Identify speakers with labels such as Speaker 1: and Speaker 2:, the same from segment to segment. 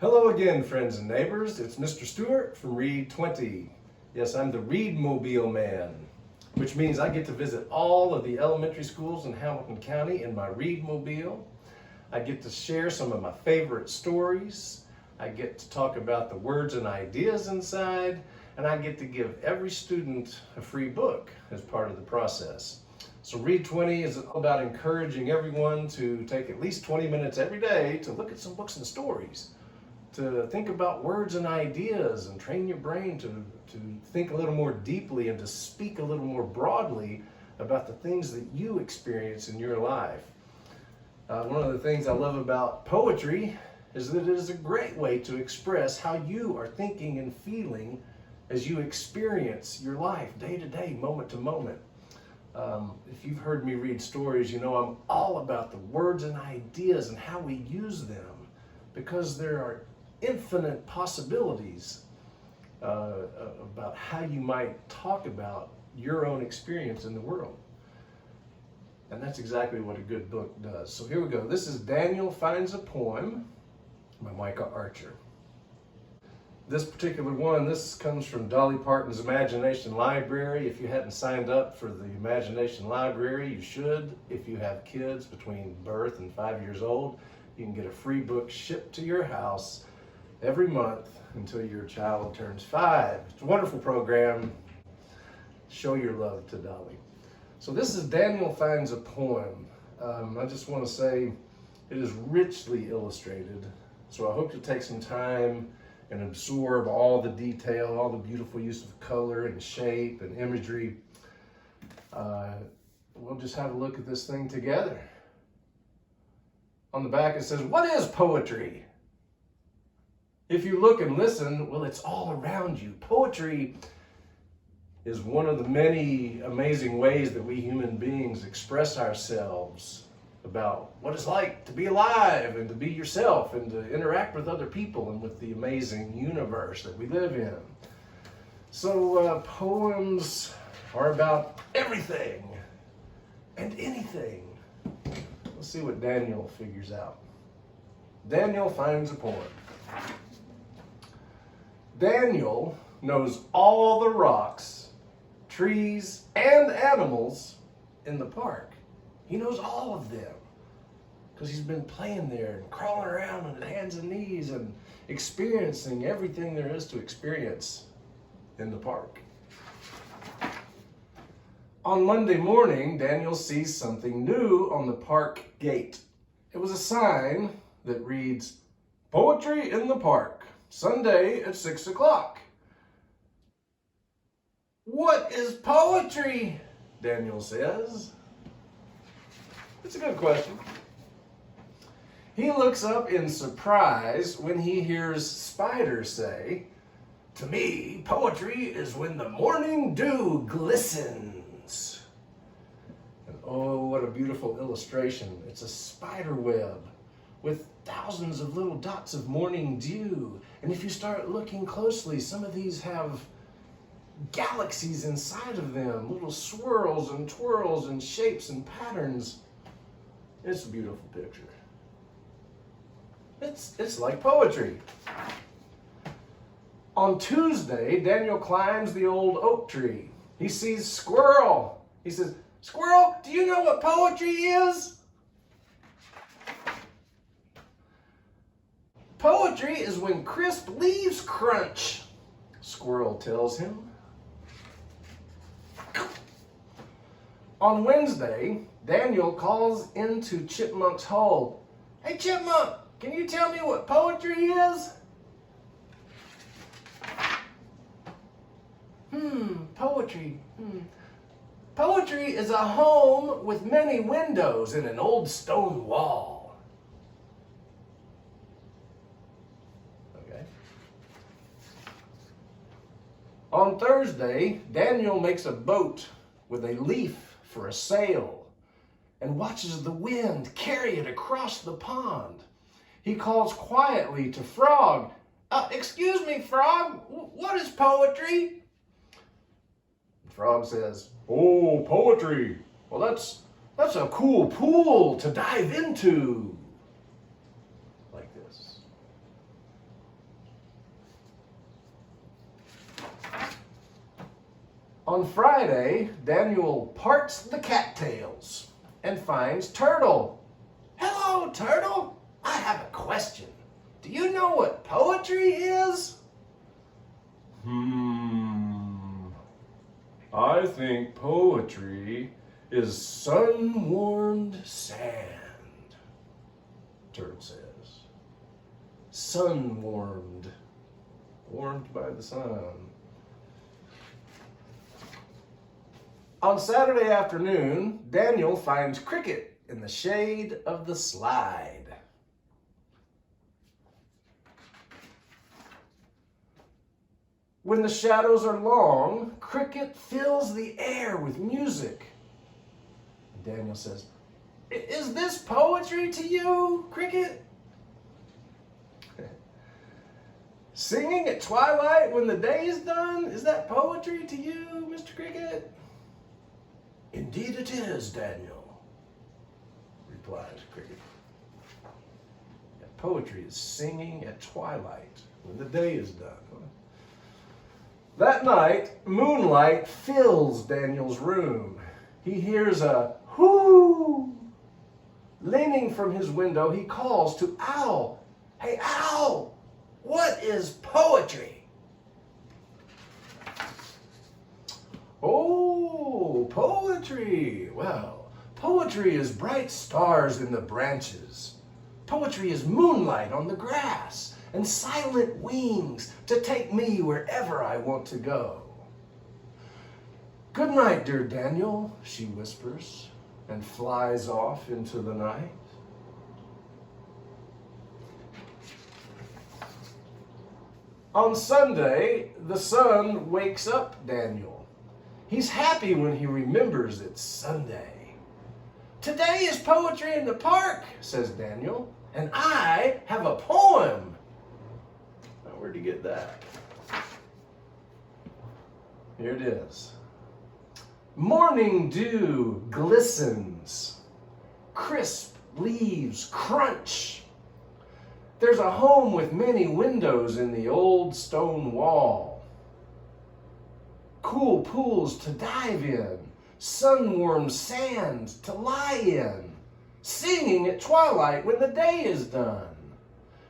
Speaker 1: Hello again, friends and neighbors. It's Mr. Stewart from Read 20. Yes, I'm the Read-mobile man, which means I get to visit all of the elementary schools in Hamilton County in my Read-mobile. I get to share some of my favorite stories. I get to talk about the words and ideas inside, and I get to give every student a free book as part of the process. So Read 20 is all about encouraging everyone to take at least 20 minutes every day to look at some books and stories, to think about words and ideas and train your brain to think a little more deeply and to speak a little more broadly about the things that you experience in your life. One of the things I love about poetry is that it is a great way to express how you are thinking and feeling as you experience your life day to day, moment to moment. If you've heard me read stories, you know I'm all about the words and ideas and how we use them, because there are infinite possibilities about how you might talk about your own experience in the world. And that's exactly what a good book does. So here we go. This is Daniel Finds a Poem by Micha Archer. This particular one, this comes from Dolly Parton's Imagination Library. If you hadn't signed up for the Imagination Library, you should. If you have kids between birth and 5 years old, you can get a free book shipped to your house every month until your child turns 5. It's a wonderful program. Show your love to Dolly. So this is Daniel Finds a Poem. I just want to say it is richly illustrated. So I hope you'll take some time and absorb all the detail, all the beautiful use of color and shape and imagery. We'll just have a look at this thing together. On the back it says, "What is poetry?" If you look and listen, well, it's all around you. Poetry is one of the many amazing ways that we human beings express ourselves about what it's like to be alive and to be yourself and to interact with other people and with the amazing universe that we live in. So poems are about everything and anything. Let's see what Daniel figures out. Daniel finds a poem. Daniel knows all the rocks, trees, and animals in the park. He knows all of them because he's been playing there and crawling around on his hands and knees and experiencing everything there is to experience in the park. On Monday morning, Daniel sees something new on the park gate. It was a sign that reads, "Poetry in the Park, Sunday at 6 o'clock. "What is poetry?" Daniel says. It's a good question. He looks up in surprise when he hears Spider say, "To me, poetry is when the morning dew glistens." And oh, what a beautiful illustration. It's a spider web with thousands of little dots of morning dew. And if you start looking closely, some of these have galaxies inside of them, little swirls and twirls and shapes and patterns. It's a beautiful picture. It's like poetry. On Tuesday, Daniel climbs the old oak tree. He sees Squirrel. He says, "Squirrel, do you know what poetry is?" "Poetry is when crisp leaves crunch," Squirrel tells him. On Wednesday, Daniel calls into Chipmunk's hole. "Hey, Chipmunk, can you tell me what poetry is?" Poetry. Poetry is a home with many windows and an old stone wall. Okay. On Thursday, Daniel makes a boat with a leaf for a sail and watches the wind carry it across the pond. He calls quietly to Frog. "Excuse me, Frog, what is poetry?" Frog says, "Oh, poetry. Well, that's a cool pool to dive into." Like this. On Friday, Daniel parts the cattails and finds Turtle. Hello, Turtle. I have a question. Do you know what poetry is? I think poetry is sun-warmed sand, Turtle says. Sun-warmed, warmed by the sun. On Saturday afternoon, Daniel finds Cricket in the shade of the slide. When the shadows are long, Cricket fills the air with music. Daniel says, "Is this poetry to you, Cricket?" Singing at twilight when the day is done, is that poetry to you, Mr. Cricket? Indeed it is, Daniel, replied Cricket. Poetry is singing at twilight when the day is done. That night, moonlight fills Daniel's room. He hears a whoo. Leaning from his window, he calls to Owl. Hey, Owl, what is poetry? Oh, poetry. Well, poetry is bright stars in the branches. Poetry is moonlight on the grass and silent wings to take me wherever I want to go. Good night, dear Daniel, she whispers and flies off into the night. On Sunday, the sun wakes up Daniel. He's happy when he remembers it's Sunday. Today is poetry in the park, says Daniel, and I have a poem. Now, where'd you get that? Here it is. Morning dew glistens. Crisp leaves crunch. There's a home with many windows in the old stone wall. Cool pools to dive in, sun-warmed sand to lie in, singing at twilight when the day is done.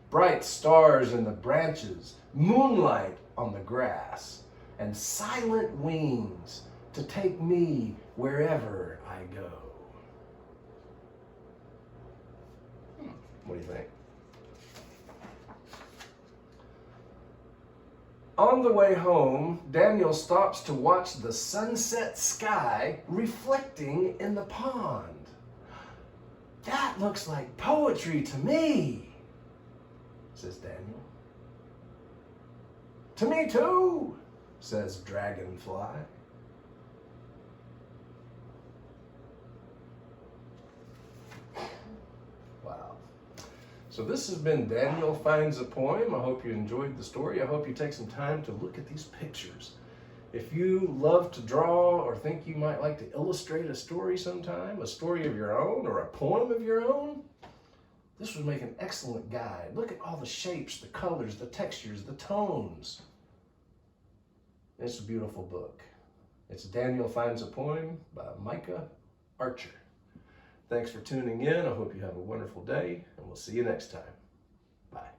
Speaker 1: Bright stars in the branches, moonlight on the grass, and silent wings to take me wherever I go. What do you think? On the way home, Daniel stops to watch the sunset sky reflecting in the pond. That looks like poetry to me, says Daniel. To me too, says Dragonfly. Wow. So this has been Daniel Finds a Poem. I hope you enjoyed the story. I hope you take some time to look at these pictures. If you love to draw or think you might like to illustrate a story sometime, a story of your own or a poem of your own, this would make an excellent guide. Look at all the shapes, the colors, the textures, the tones. It's a beautiful book. It's Daniel Finds a Poem by Micha Archer. Thanks for tuning in. I hope you have a wonderful day, and we'll see you next time. Bye.